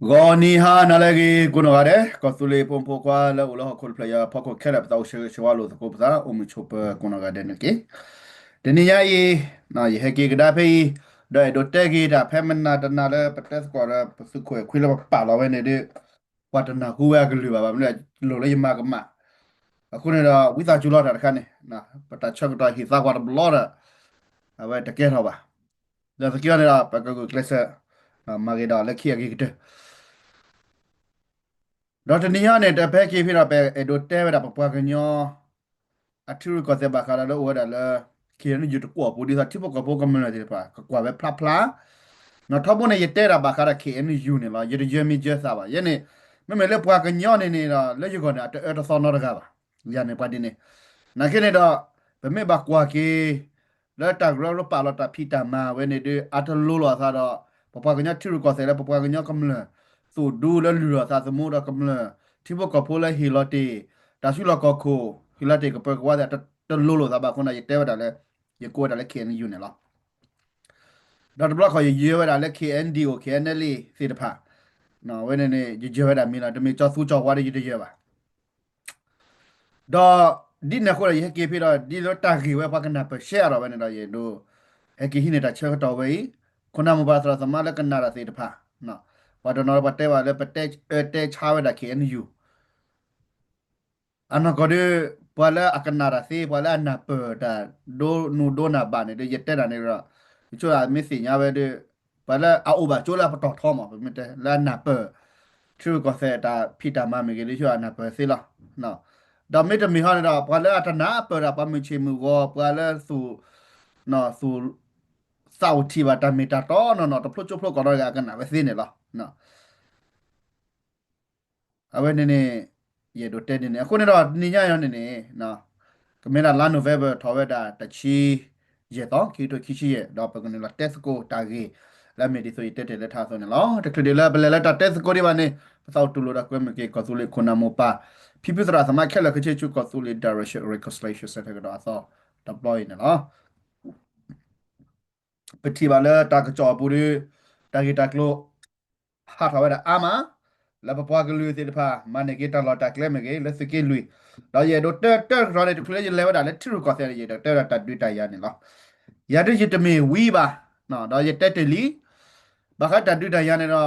Goni ha nalagi kuno gade kosule pompo kwa la ulo kol playa poko kelap tau shwalo ko pza umi chop kuno gade nake deni ya yi na yi heki gada pe do tegi da pemna da na le pates ko ra su ko kwila pa la we ne de watana huwa glu ba mle lo le ma ka ma akune da wita chulo da kan ne na pata chak da hi sa kwa da blora awe ta ke ba da sa kya ne da pa ko klesa ma ge da le khia gi gite ဒေါက်တာနီယာနဲ့တဖက်ကြီးဖြစ်တော့ပဲအဲ့တို့တဲဝတာပပွားကညောအထူးကောတဲ့ဘာခါလာလို့ဝဒါလာခေရနယူတကွာပူဒီသာတိပကပိုကမနတဲ့ပါကွာပဲဖလားဖလားနော်ထပ်ဖို့နေရတဲ့တာဘာခါရခေအန်ယူနေလားရရမီကျဆာပါယနေ့မမေလေပွားကညောနေနေတော့လက်ရကောနဲ့အဲ့တော့ဆောင်းတော့ကပါရနေပါဒီနေနာခေနေတော့ဗမေဘကွာကေလက်တဂရလပါလတာဖီတာမာဝဲနေတဲ့အထလိုလောသာတော့ပပွားကညထူကောတဲ့ပပွားကညောကမလဆိုဒူလလူရသာသမုဒကမလတိဘကပိုလဟီလတီဒါရှိလကခိုဟီလတီကပကွာတဲ့တလိုလိုသာပါခုနရတဲ့ဝတာလဲရကိုတာလဲခေနေယူနေလားဒါတဘလခရရေဝတာလဲ KND ကို KNL စေတဖာနော်ဝဲနေနေရေဝတာမီလာတမီချောဆူချောဝါရရရပါတော့ဒီနခေါ်ရကေဖေတော့ဒီတော့တာဂီဝဲပကနာပရှယ်ရတော့ပဲနေတော့ရေတို့အကီဟိနေတာချက်တော့ပဲခုနမဘာသရသမလကနာရစေတဖာနော်ဘာတော့နော်ဘတဲပါလဲပတဲတဲချာဝဲတာ KNU ano kode pala akan narasi pala na perda do na ba ne de yette da ne ra chu a mi si nya be de pala a o ba chu la pa to tho ma mi te la na per chu ko se ta phi ta ma mi ke li chu a na per si la no da mi de mi ha ne da pala ta na per da pa mi chi mu go pala su no su sau ti ba ta mi ta to no to phlo chu phlo ko ro ga kan na be si ne la no အဝဲနေနေရေတို့တဲနေနေအခုနေတော့နေညရောနေနေနော်ကမင်းလာနိုဗယ်ဘာထော်ဝဲတာတချီရေတော့ခီတိုခီချီရေတော့ပကနေလာတက်စကိုတာဂေလာမေဒီဆိုတက်တယ်လက်ထားဆိုနေလောတခရီလာဘလဲလက်တက်စကိုဒီပါနေပစောက်တူလို့တော့ကွဲမကေကောဆူလေခုနာမောပါဖိပိစရာသမခက်လက်ခချေချူကောဆူလေ direction reconciliation ဆက်တဲ့ကတော့အစော deploy နေလောပတိပါလဲတာကကြောပူရီတာဂီတာကလိုဟာထော်ဝဲတာအာမ la pa pwa glu te pa mane ke ta lo ta kle me ke le se ke lui da ye do te ro le kle le wa da le tru ko se ye do te ta du ta ya ne lo ya de ye te me wi ba no da ye te te li ba kha ta du ta ya ne do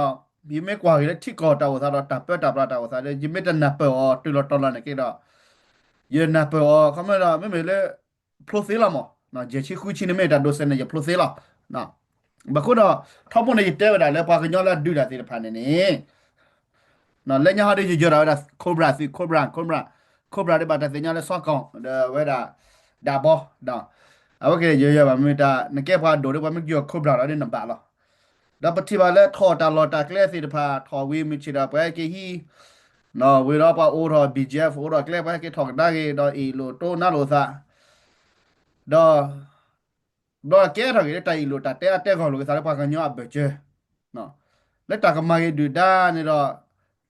bi me kwa le thi ko ta wo sa do ta pe ta pra ta wo sa le ji me ta na pe o tu lo to lo ne ke do ye na pe o kha me da me le pro se la mo no je chi khu chi ne me da do se ne ye pro se la no ba ko do tho po ne ye te wa da le pa ka nyo la du da te pa ne ne နော်လက်ညာဟာတွေကြရတာခိုဘရာစီခိုဘရာတွေဘာတစညာလဲဆော့ကောင်ဝဲတာဒါဘောတော့အဝကရရပါမီတာနကေဖာဒိုရပါမီကျော်ခိုဘရာရတဲ့နံပါတ်လားဒါပတိပါလဲထော်တာလော်တာကလဲစီတဖာထော်ဝေးမချီတာပဲကေဟီနော်ဝေတော့ပါအိုးတော့ BGF အိုးတော့ကလဲပဲကေထော်တာကေတော့အီလိုတိုနာလိုသာတော့ကဲတော့ကေတိုင်လိုတာတဲခေါ်လိုစားပါကညောအဘချေနော်လက်တာကမာရီဒူဒါနေတော့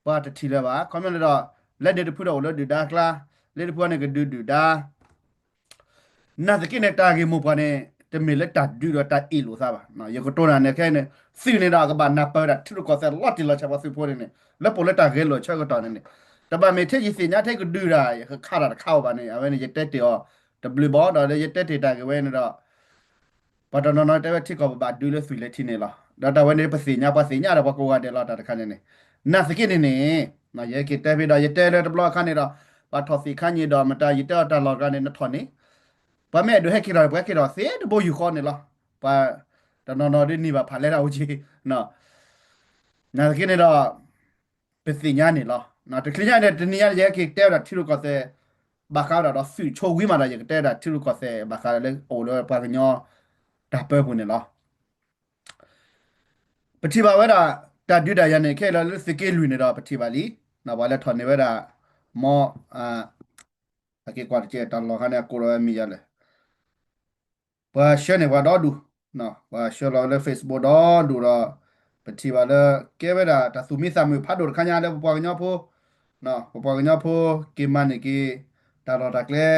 ပါတတီလာပါကွန်မန်တော့လက်တဲ့ဖူတော့လို့ဒူဒါကလာလက်ဖူကနေကဒူဒါနာတကိနေတာကေမူပါနေတမီလက်တာဒူတော့တာအီလိုစားပါနော်ရကတော်နာနေခဲနေစီနေတာကဘာနာပါတာထူကောဆာလော့တီလာချပါစီဖိုနေလက်ပေါ်လက်တာခဲလို့ချက်ကတော့နေတပါမေထကြီးစညာထိုက်ကဒူရာခါတာခေါပါနေအဝဲနေရတက်တေော W ဘောတော့ရတက်တေတာကဝဲနေတော့ဘာတော့နော်တဲ့ထိကောဘာဒူလို့ဆွေလက်ထင်းနေလားဒါတဝဲနေပစီညာတော့ကိုကတဲ့လာတာတခါနေနေနာစကိနေနေနော်ရဲကေတဲပြီးတော့ရတဲတဲ့ဘလော့ခါနေတော့ဘာထော်စီခန်းကြီးတော့မတာရတဲတာလော်ကနေနထော်နေဘာမဲ့ဒွဟက်ကေတော့ဘွဲကေတော့စေတဘိုယူခေါ်နေလားဘာတော့နော်ဒီနေပါဖာလဲတာဦးကြီးနော်နာစကိနေတော့ပစီညာနေလားနော်တခလညာတဲ့တနေရရဲကေတဲတာထီလိုကောတဲ့ဘာကာတော့ဆွချိုဝီမာလာရဲတဲတာထီလိုကောတဲ့ဘာကာလဲအိုလောပါကညောဒါပဲဘူးနေလားပတိပါဝဲတာတာဒူတာရနေခဲလာလစကေလူနေတော့ပတိပါလီနော်ဘာလဲထော်နေဝဲတာမောအကေကွာတဲ့တလောခနဲ့ကိုရောမီရလေဘာရှနေဘာတော့ဒူနော်ဘာရှော်လော်လေ Facebook တော့ဒူတော့ပတိပါလေကဲဝဲတာတသူမိစာမဖတ်တော့ခညာလေပေါ်ညောဖိုးနော်ပေါ်ညောဖိုးကေမန်နေကေတာတော့တကလေ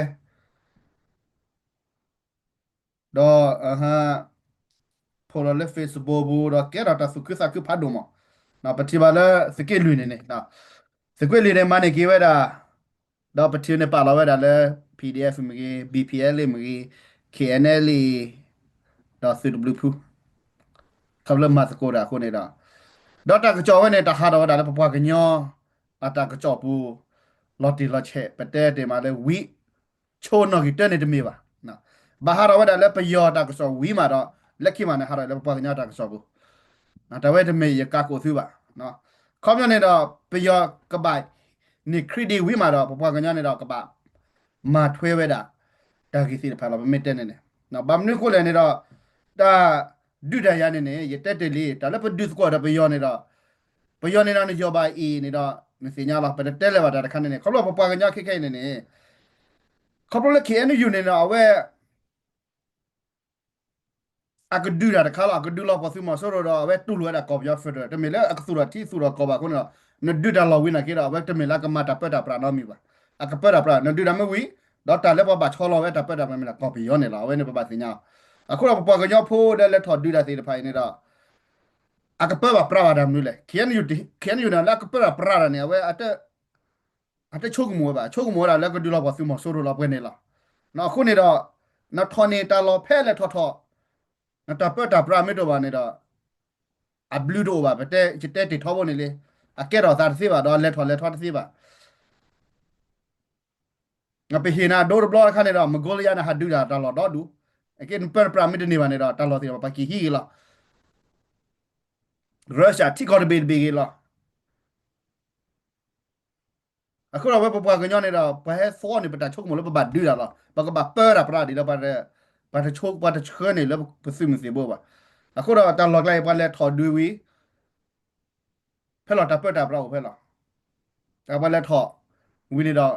တော့အဟာပေါ်လေ Facebook ဘူးတော့ကဲတော့တသူကစားကဖတ်တော့မ နော်ပတိပါလဲစကိလူနေနေနော်စကွေလူနေမနေကေဝဲတာတော့ပတိနေပါလာဝဲတာလဲ PDF မကြီး BPL မကြီး KNL တော့ CW ဖူကဘလမတ်ကိုတာခုနေတာဒေါ်တာကကြောဝဲနေတာဟာတော့ဒါလည်းပပွားကညောအတာကကြောပူလော်တီလော်ချက်ပတဲတေမာလဲဝီချိုနော်ဂီတဲနေတမီပါနော်ဘာဟာတော့ဒါလည်းပယောတာကစောဝီမှာတော့လက်ခိမနဲ့ဟာတော့လည်းပပွားကညောတာကစောဘူးနော်တဝဲတမေရကကိုသူပါနော်ခေါမျောနေတော့ပယောကပိုင်နိခရီဒီဝီမှာတော့ပပွားကညောနေတော့ကပမာထွဲဝဲတာတာဂီစီဖာလာမမတဲနေနေနော်ဘာမနုကိုလည်းနေတော့ဒါဒုဒရရနေနေရတက်တယ်လေဒါလည်းပဒုစကွာတော့ပယောနေတော့ ပယောနေတာနေကြောပါအီနေတော့မစညာလာပတဲ့တဲလေပါတာခဏနေခေါလို့ပပွားကညာခိခိနေနေခေါလို့လေခဲနေယူနေတော့အဝဲအကဒူရတာခါလာအကဒူလာပစုမဆောရတော့အဝဲတူလွဲတာကော်ပြဖက်တယ်တမီလေအကဆူရတီဆူရကောပါခုနနဒူတာလောဝိနာကေတော့အဝဲတမီလာကမတာပက်တာပရာနော်မီပါအကပက်တာပရာနဒူတာမဝီတော့တာလေပပချောလောဝဲတာပက်တာမမီလာကော်ပီယောနေလာဝဲနေပပစညာအခုတော့ပပွားကညာဖိုးတယ်လေထော်ဒူတာစီတဖိုင်နေတော့အကပက်ပါပရာဒါမနူလေခဲန်ယူနာလာကပက်ပရာနေအဝဲအတက်ချုပ်မောပါချုပ်မောတာလည်းကဒူလာပါစုမဆိုးတော့ပွဲနေလားနော်ခုနေတော့နော်ထော်နေတာလောဖဲလေထော်ထော်နော်တပတ်တာပရာမီတော့ပါနေတော့အဘလူးတော့ပါတဲ့ချစ်တဲ့တီထောဖို့နေလေအကဲတော့သာသိပါတော့လက်ထော်သိပါငါပဟိနာဒိုဘလောခါနေတော့မဂိုလီယာနာဟာဒူတာတော်တော့ဒူအကဲပရာမီနေပါနေတော့တော်တော်တီပါကီဟီလာရုရှားတီကော်ဘေဘေလာအခုတော့ဘယ်ပပွားကညောနေတော့ဘယ်စောနေပတာချုပ်မလို့ပပဒူတာလားဘကပပရာပရာဒီတော့ပါတဲ့ချုပ်ပါတဲ့ချွနေလို့ပစုမစီဘောပါအခုတော့တော်လောက်လိုက်ပါလဲထော်ဒူဝီဖဲလော်တပတ်တာပရာဖဲလော်တပါလဲထော်ဝီနေတော့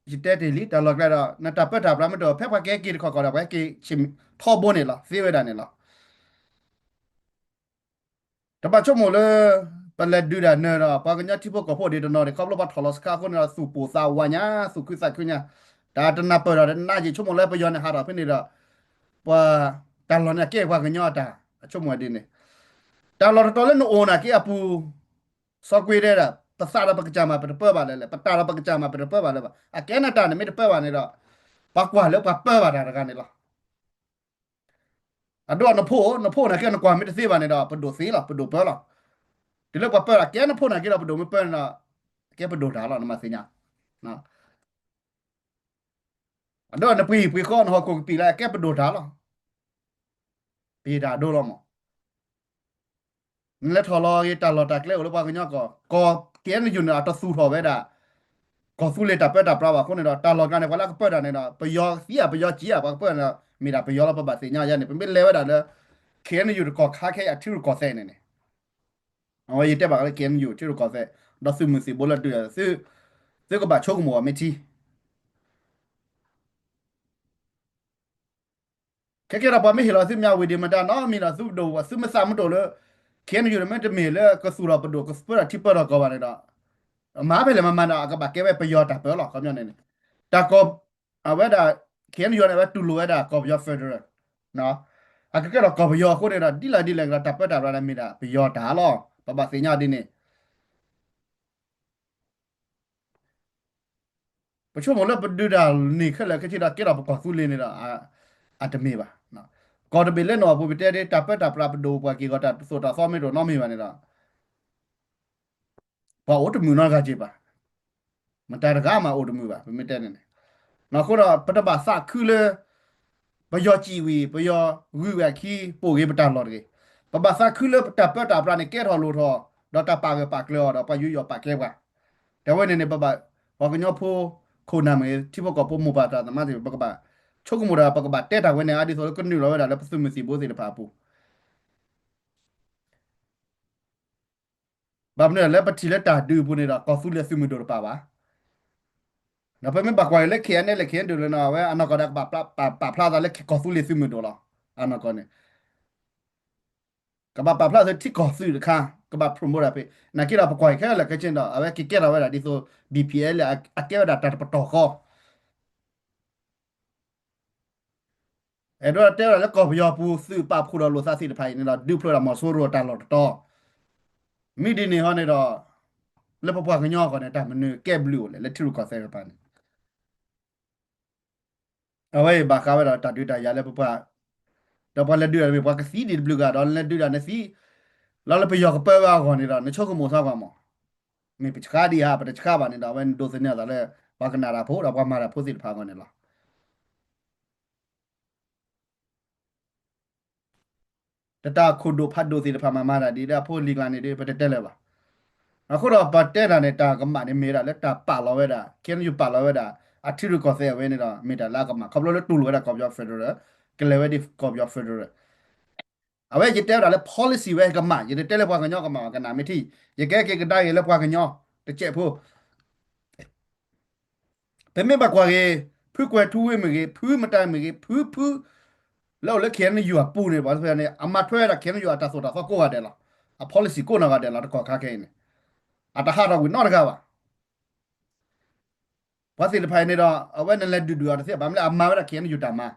จิตเตติลิตลอกละนะตะปัตตาปรามะตอเพ่พะแกกีขอๆดะไปกีชิมทอบนนี่ล่ะซีเวดานี่ล่ะตะปะชั่วโมเลปะละดูดาเนรอปะกะญะทิพกอพอดีตนอเดครับลบะทอลอสคาคนนะสุปูซาวะญาสุคุสะคุญญาดาตนะปะระนะจิชั่วโมเลปะยอนะหาราเพ่นี่ล่ะปะตะลอนะเกปะกะญอตาชั่วโมดินี่ตะลอตอเลโนโอนะเกอปูซอกเวเดระปะสะระปะกะจามาปะเปบาเลปะตาระปะกะจามาปะเปบาเลบะอะแกนะตานะมิตะเปบานี่ล่ะปะกว่าแล้วปะเปบาดากันนี่ล่ะ ador na po na kia na kwa mita siba ni da pado sila pado pala tilo pa pala kia na po na kia pado mi pala na kia pado dala na masinya na ador na pi ko na ko pi la kia pado dala pi da do lo mo le tholo ye ta lo ta kle lo pa nya ko kia ni yun na ta su tho be da ko su le ta pe ta pra ba ko ne da ta lo ka ne kwa la ka pe da ne da pe yo sia pe yo ji ya ba pe na mi da pe yo la pa ba sinya ya ne pe le we da le kia ni yun ko kha ke a ti ko se ne ne อ๋อยี่เตะบากเลยเกมอยู่ที่รูกอเซ่ดอซึมือสีโบลาด้วยซื้อก็บาโชกมัวไม่ทีแค่เราพอไม่เห็นเราซื้อมีอาวิดีมันได้น้อมีเราซื้อดูว่าซื้อมาซ้ำมันโดเลยเขียนอยู่ในมันจะมีเลยก็สู้เราไปดูก็สเปอร์ที่เปิดเราก็ว่าเลยนะมาไปเลยมันก็บาเก็บไว้ประโยชน์แต่เปิดหรอกคำนี้เนี่ยแต่ก็เอาไว้ได้เขียนอยู่ในไว้ตุลูไว้ได้ก็ประโยชน์เฟเดอร์เนาะอาก็เราก็ประโยชน์คนเนี่ยดีละเราแต่เปิดแต่เราไม่ได้ประโยชน์แต่หรอกปะบาสิญญาดีเนี่ย ပချို့မလို့ပဒူဒါနေခက်လက်ခချီတာကေတော့ကောဆူလင်းနေတာအတမေပါနော်ကော်တဘီလက်နော်ဘူပတဲတဲ့တပတ်တာပရာပဒိုပွားကီကတာဆိုတာဆောမေတော့နော်မေပါနေတာဘာအိုတမူနာကကြည့်ပါမတရကမှာအိုတမူပါမတဲနေနော်ခုတော့ပတပါစခူလေဘယောချီဝီဘယောဝီဝခီပိုကေပတလော်ကေပပစခူလေတပတ်တာပရာနေကေထော်လို့ထော်ဒေါ်တာပါကပါကလောတော့ပယူယောပါကေပါแต่ว่าในปะปะพอกันยอพูโคนามที่พวกก็ปุ่มโมบาตาแต่มาสิปะกบะชกมูดาปะกบะเตตาเวเนอดิโซก็นิวแล้วเวลาแล้วซึมสิโบสิพาปูแบบเนี่ยแล้วปะทีละตาดูปูนี่ดอกก็ฟุเลซึมดูปะวะนะเพิ่นไม่บักไว้เล็กเขียนเนี่ยเล็กเขียนดูเลยนะเว้ยอันนั้นก็ได้ปะพลาดแล้วก็ฟุเลซึมดูละอันนั้นก็เนี่ยก็ปะพลาดที่ก็ซื้อค่ะก็ปะโปรโมทไปนะคิดเราปะกวยแค่ละก็เช่นดอกเอาไว้กิเกเราเวลาดิโซ BPL อะเกว่าดาตาปะตอคอ အဲ့တော့တဲရလည်းကော်ပြောပူစုပပခုတော်လိုစစီတဖိုင်နေတော့ဒုဖလိုတာမဆိုးရောတာလော်တော့ မိဒီနေဟောနေတော့လက်ပပွားကညောကောနေတာမနကဲဘလူးလေလက်ထရူကောဆဲပန်အဝဲဘာကာဝဲတော့တတူတရလက်ပပွားတော့ဘာလက်တူရပဲပွားကစီဒီဘလူးကတော့လက်တူရနေစီလာလပယောကပဲဝါကောနေတာနချုပ်ကမောစားပါမောမေပချကာဒီဟာပချကာပါနေတာဝဲဒိုစနေတာလေဘာကနာရာဖို့တော့ဘာမာရာဖို့စီဖာကောနေလားတတခုဒိုဖတ်ဒိုစီဖာမာမာရာဒီဒါဖို့လီကနေဒီပတက်လဲပါအခုတော့ပတ်တဲ့တာနဲ့တာကမနေမေးတာလက်တာပါလာဝဲတာကျင်းယူပါလာဝဲတာအထီရကောဆဲဝဲနေတာမေတာလာကမခဘလို့တူလို့ရတာကောပြောဖက်ဒရယ်ကလေဝဲဒီကောပြောဖက်ဒရယ်အဝဲရတဲ့တာလဲ policy ဝဲကမရတဲ့လဲပွားကညောကမကနာမတီရကဲကဲကဒါရလဲပွားကညောတချက်ဖို့ဘယ်မေဘကွာကေဖူးကွယ်ထူးဝဲမကေဖူးမတိုင်မကေဖူးလောက်လက်ခဲနေယူအပူနေပါဆိုရနေအမထွဲတာခဲနေယူအတာဆိုတာကိုရတယ်လားအ policy ကိုနာကတယ်လားတကောခါခဲနေအတဟာတော့ဝနော်တကပါဘာစီလဖိုင်နေတော့အဝဲနဲ့လက်ဒူဒူရတဲ့ဘာမလဲအမားရခဲနေယူတာမှာ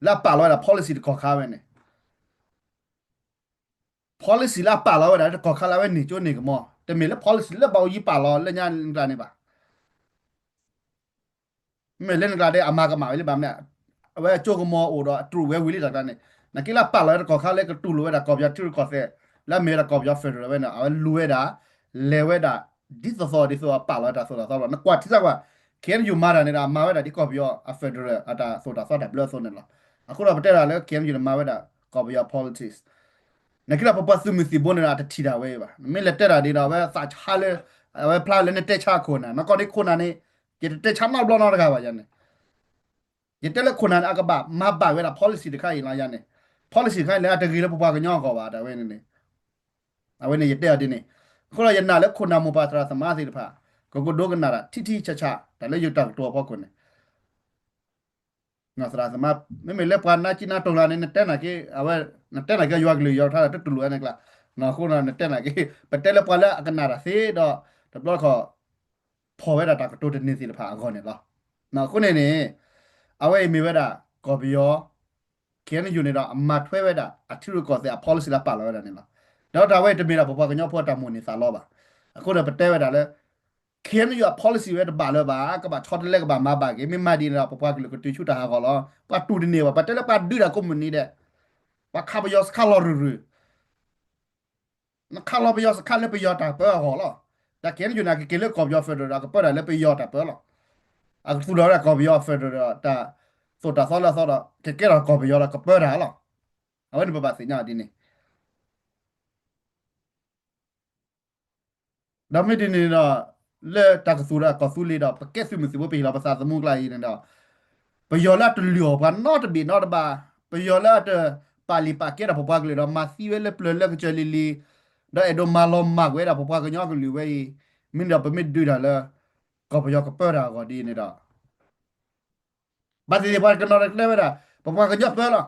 လာပါလောတာ policy တကောခါဝဲနေ policy လာပါလောတာတကောခါလာဝဲနေချိုးနေကမောတမေလဲ policy လက်ပေါကြီးပါလောလက်ညာလာနေပါမဲလဲနေတာတဲ့အမားကမှာလေဘာမလဲအဝဲချိုးကမောအိုတော့တူဝဲဝီလီတာကနေနကိလာပါလောတကောခါလဲကတူလိုဝဲတာကောပြတူကောဆဲလာမေရာကောပြဖက်ဒရယ်ဝဲနာအဝဲလူဝဲတာလဲဝဲတာဒီဆိုပါလောတာဆိုတာတော့နကွာတိစားကခဲယူမာတာနေတာမာဝဲတာဒီကောပြအဖက်ဒရယ်အတာဆိုတာဘလဆိုနေလားအခုတော့ပတက်တာလဲခဲယူမာဝဲတာကောပြ politics နကလာပပစုမစီဘွန်ရာတတီတာဝဲပါမင်းလက်တက်တာဒီတော့ဝဲစာချလဲဝဲဖလာလဲနဲ့တက်ချခုနာမကောဒီခုနာနေရတက်ချမဘလောနာတကပါရနေရတက်လက်ခုနာအကဘာမဘာဝဲတာ policy တခါရင်လာရနေ policy ခိုင်းလဲတကီလဲပပကညောကောပါတာဝဲနေနေအဝဲနေရတက်အတင်းနေခုရရနာလဲခုနာမပါတရာသမားစီတဖာကိုဒိုကနာတာတီတီချာချာဒါလဲရတက်တော့ပေါ့ကွနေငါစရာသမားမေလဲပွားနာချိနာတော်လာနေတက်နာကေအဝဲတက်နာကေရွာကလေးရောက်ထားတဲ့တူလူနဲ့ကလာနော်ခုနနဲ့တက်နာကေပတက်လဲပွားလာအကနာရာစေတော့တဘလခေါ်ဖော်ဝဲတာတတိုးတနေစီလဖာအခေါ်နေလားနော်ခုနေနေအဝဲမေဝဲတာကော်ဘီယောခဲနေယူနေတော့အမထွဲဝဲတာအထူးကောစေ policy လာပါလာဝဲတာနေလားတော့ဒါဝဲတမေတာပပကညောဖော်တာမွန်နေစားလောပါအခုတော့ပတဲဝဲတာလဲခဲနေယူ policy ဝဲတပါလောပါကဘာထော်တလက်ကဘာမပါကေမေမဒီနာပပကလကတူချူတာဟာကောလောပါတူဒီနေပါပတဲလဲပါဒူတာကွန်မြူနီတဲ့ပါခါဘယောစခါလောရူနခါလောဘယောစခါလေပယောတာပဟောလောဒါခဲနေယူနာကေလေကော်ဘယောဖက်ဒရယ်ကပရလဲပယောတာပလောအခုတော့ကော်ဘယောဖက်ဒရယ်တာဆိုတာဆောလာဆောလာကေရောကော်ဘယောကပရဟာလောအဝဲပပစညာဒီနေဒါမေဒီနေတော့လဲတကဆူရာကဆူလီတော့ပကက်ဆူမစီဘပေလာပစာသမုကလာရင်တော့ပယောလာတလျောဘာ not be not ba ပယောလာတပါလီပါကဲတော့ပပကလေတော့မစီဝဲလေပလလကချလီလီဒါအဲ့တော့မလောမကွဲတာပပကညောကလူဝဲမင်းတော့ပမစ်ဒူတာလဲကောပယောကပရာကဒီနေတော့ဘာဒီဘာကနော်ရကလေဝဲတာပပကညောပလာ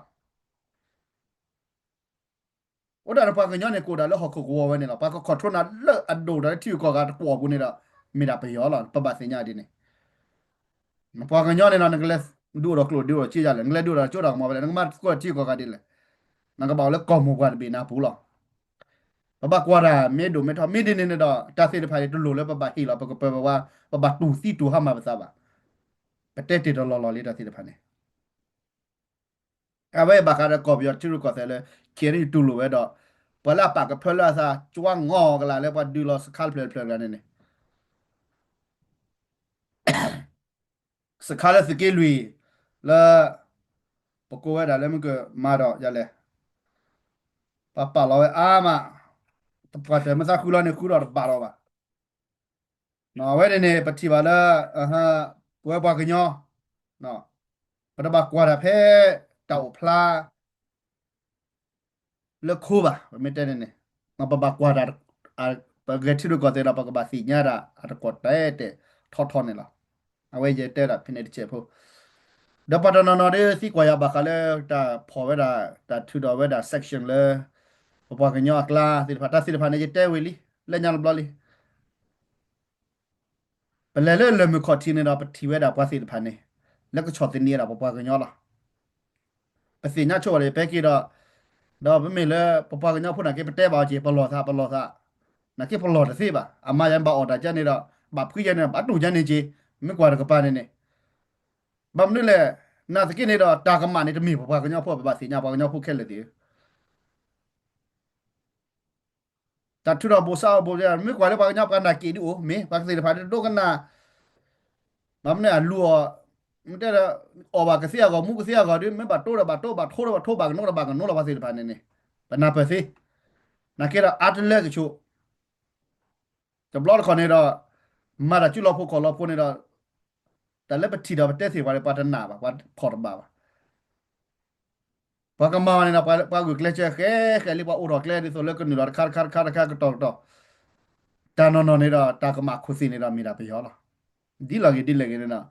โอ้ดาปากกันย้อนเนี่ยกูดาแล้วฮอกกูวะเนี่ยล่ะปากก็ขอโทษนะเลอะอโดดาที่ก็กะกวกูเนี่ยล่ะมีดาไปย้อนล่ะปะบะสิญาดิเนี่ยปากกันย้อนเนี่ยนะกะเลดูดอกโลดูดจี้จาเลยกะเลดูดจ่อดอกมาไปเลยนังมาก็จี้ก็กะดิเลยนังก็บอกแล้วก็มูกว่าบีนาปูล่ะปะบะกว่าดาเมดูเมทอมีดิเนี่ยดอตาเสไดพายตุโลแล้วปะบะฮีล่ะปะก็ปะว่าปะบะตูซี่ตูหามาบะซาบะปะเตติดอลอๆเลยตาเสไดพายเนี่ยအဝဲဘာကရကော်ပြောချူကောဆဲလေကေရီတူလိုဝဲတော့ပလာပါကဖလာစာကျွမ်းငေါကလာလေပဒူလောစခါလ်ဖလလာနေစခါလစကေလူလာပကိုဝဲဒါလည်းမကမာတော့ရလဲပလောဝဲအာမတပတ်တယ်မစခုလာနေခုတော့ပါတော့ပါနော်ဝဲနေပတိပါလာအဟာပွဲပါကညောနော်ပတဘကွာရဖဲတောက်ဖလာလခုပါမတဲနေမပပကွာရအပဂတိရကောတဲ့ပကဘာစီညာရာအတကောတဲ့ထောထောနေလားအဝဲကျတဲ့တာဖိနေတချက်ဖို့ဒပတနနရဲစီကွာရပါခလဲတာဖော်ဝဲတာထူတော်ဝဲတာ section လဲပပကညောကလာစီဖာတာစီဖာနေကျတဲ့ဝေလီလက်ညာဘလလီပလဲလဲလဲမခေါတီနေတာပတိဝဲတာပွားစီဖာနေလက်ကချောတင်နေတာပပကညောလားပစီညာချောလေပဲကီတော့တော့ဘမေလဲပပကညောဖုန်ကေပတဲပါချေပလောသာ na ke polo de se ba ama yan ba order jan ne da ba phi jan ne ba tu jan ne ji me kwa da ka pa ne ba mne le na se ke ne da ta ka ma ne de mi ba ka nya pho ba se nya ba ka nya pho ke le de ta tu da bo sa bo ya me kwa le ba ka nya pa na ki du me ba se de pa de do ka na ba mne a lu mne da o ba ka se ya ga mu ka se ya ga de me ba to da ba to ba tho da ba tho ba no da ba ka no da ba se de pa ne ba na pa se na ke da at le ke chu จะบล็อกคนนี้เรามาแต่จุดเราพวกคนเราพวกนี้เราแต่เล่นไปทีเราไปเตะสิวันปัตนาบ่วันพอร์ตบ่าวพอกมาเนี่ยนะพอกูเคลียร์เช็คแค่รีบว่าอุรอกเคลียร์ที่สุดแล้วก็นี่เราคาร์ก็ต่อแต่นอนนี่เราตากมาคุยนี่เรามีเราไปยอละดีเลยเนี่ยนะ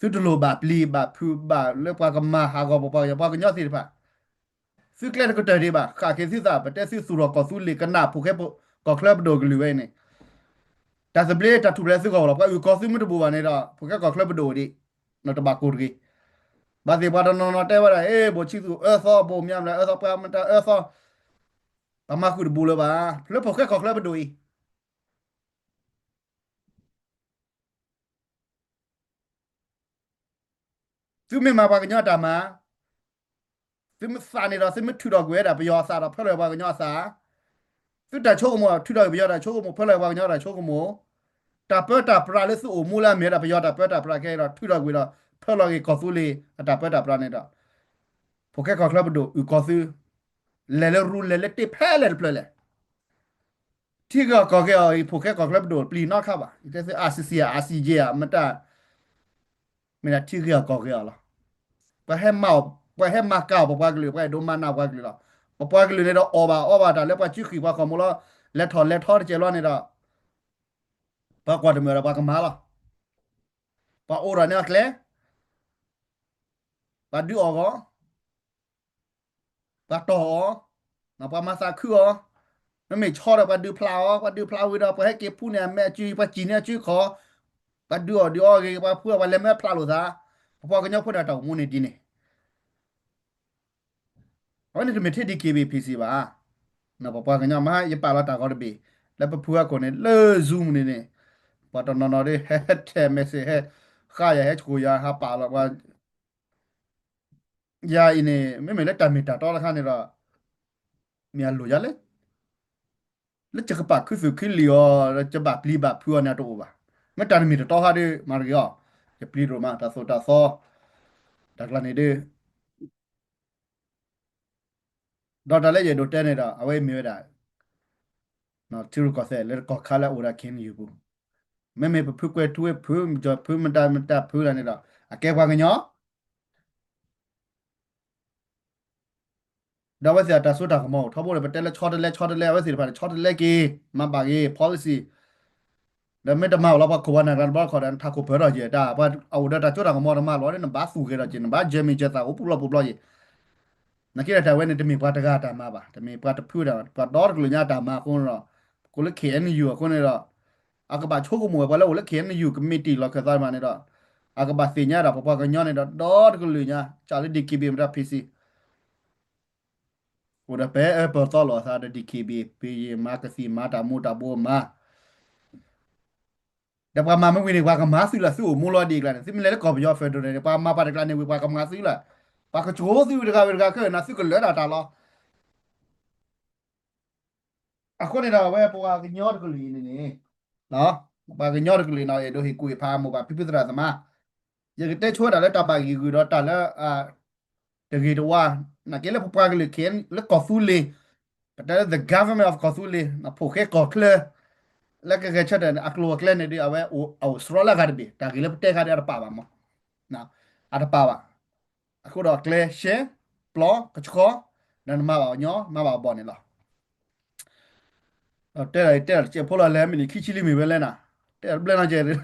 สุดโลแบบลีแบบพูแบบเลือกพอกมาหาก็พออย่าพอกันยอดสิป่ะสุดเคลียร์ก็เจอดีป่ะข้าเคยสิสาไปเตะสิสุรก็สุดลีกันหน้าผู้แค่ก็เคลียร์โดนกันเลยเนี่ย แต่สเปรย์จะถูกแล้วซึ่งก็เราก็อยู่ก็ซึ่งไม่ได้บัวเนี่ยเราพวกแกก็เคลื่อนไปดูดินอตบากูรีบาสิบาตนนอเตว่าบ่ชิซูซอบ่มียามแล้วซอปามันตาซอปามากูดูเลยบ่าแล้วพวกแกก็เคลื่อนไปดูอีซึ่งไม่มาปากญาตามาซึ่งไม่สานี่เราซึ่งไม่ถือดอกเวดาไปยอซาเราเพื่อเลยปากญาซาซึ่งแต่โชคโมถือดอกไปยอดาโชคโมเพื่อเลยปากญาตาโชคโมตาเปิดตาปลาเลสุมูลาเมียดาไปยอดาเปิดตาปลาแกเราถือดอกเวดาเพื่อเลยก็สู้เลยตาเปิดตาปลาเนี่ยดาพวกแกก็เคลื่อนไปดูอยู่ก็ซื้อ le ru le te pele ple le ti ga ko ke ai pho ke ko club do pli not kha ba ite se ACC ACJ mata me na ti ga ko ke la pa he mau pa he ma ka pa glu pa do ma na pa glu la pa glu ne do over da le pa chi khi pa ko mo la le tho che lo ne da pa kwa de me ra pa ka ma la pa ora ne kle pa du o go pa to na pa ma sa khu o 那没吵了，把丢票啊，把丢票味道，不还给铺呢，买酒，把几年酒考，把丢给把铺把来买票了噻，把个鸟铺点到我那地呢，我那是没天的 KBPC 吧，那把个鸟嘛一把了大高的呗，来把铺个呢，了 zoom 的呢，把到那的还太没事还，哈呀还抽呀还把了把呀呢，没来打没打到了看那个，面路下来。แล้วจะกระปากคือสุดขึ้นเลียวแล้วจะบาปลีบาปเพื่อนเนี่ยตัวบ่าไม่ตานมีแต่ต่อหาดิมาเรียจะปลีโรมาตาโซตาซอดักลานี่ดิดอตาเล่จะโดเตเนดาเอาไว้มีไว้ได้เนาะที่รู้ก็เสร็จแล้วก็คาละอุระเคนอยู่กูไม่ไปพึ่งเวทุเวพึ่งจะพึ่งมันตาพึ่งอะไรนี่ดอกอะแกว่ากันเนาะดาวว่าเสียตาสุดาขโมทั้งหมดเลยไปเตะแล้วช็อตเลยว่าสิผ่านช็อตเลยกี่มาบากกี่ policy แล้วไม่ได้มาเราพอควรนะกันบ้าขอดันทักกูเพื่อเราเจด้าว่าเอาเดต้าจุดอ่างมอดมาล้อเนี่ยบ้าสู้กันเราจริงบ้าเจมี่เจต้าอุปบล้อเยนักกีฬาไทยเว้ยเนี่ยจะมีปาตกาตามาบ่าจะมีปาตพูดอ่ะปาดอร์กลุญาตามาคนเราคนละเขียนอยู่คนนี้เราอากาบาโชกุมัวไปแล้วคนละเขียนอยู่กับมิติเราเคยได้มาเนี่ยเราอากาบาสีเนี่ยเราพอกันย้อนเนี่ยเราดอร์กลุญาจารีดีกีบีมันรับพีซีอุดาเป้เปิดต่อหรอซาดดีกีบีพีมากสีมาตามูตาบัวมา da pa ma mwi ne kwa ka ma su la su mo lo di kla ne sim le ko bi yo fe do ne pa ma pa de kla ne wi pa ka ma su la pa ka cho su de ka ke na su ko le da ta lo a ko ne da we po ka nyo de ko li ne no pa ka nyo de ko li no ye do hi ku pa mo pa pi pi tra ma ye ke te cho da le ta pa gi gu do ta le a de gi do wa na ke le pa ka le ken le ko su le ta the government of ko su le na po ke ko kle แล้วก็เช่นเดียวอักลัวเคลนนี่เอาไว้เอาสโตรล่ากันบีแต่กิเลปเตะกันอะไรป่าวมั้งนะอะไรป่าวอะคุณดอกเคลเช่ปลอกกระชกนั่นมาบ่าวเนาะมาบ่าวบอลนี่หรอเตะเจ้าพวกเราแล้วมีขี้ชิลิมีเวลนะเตะเบลน่าเจอเลย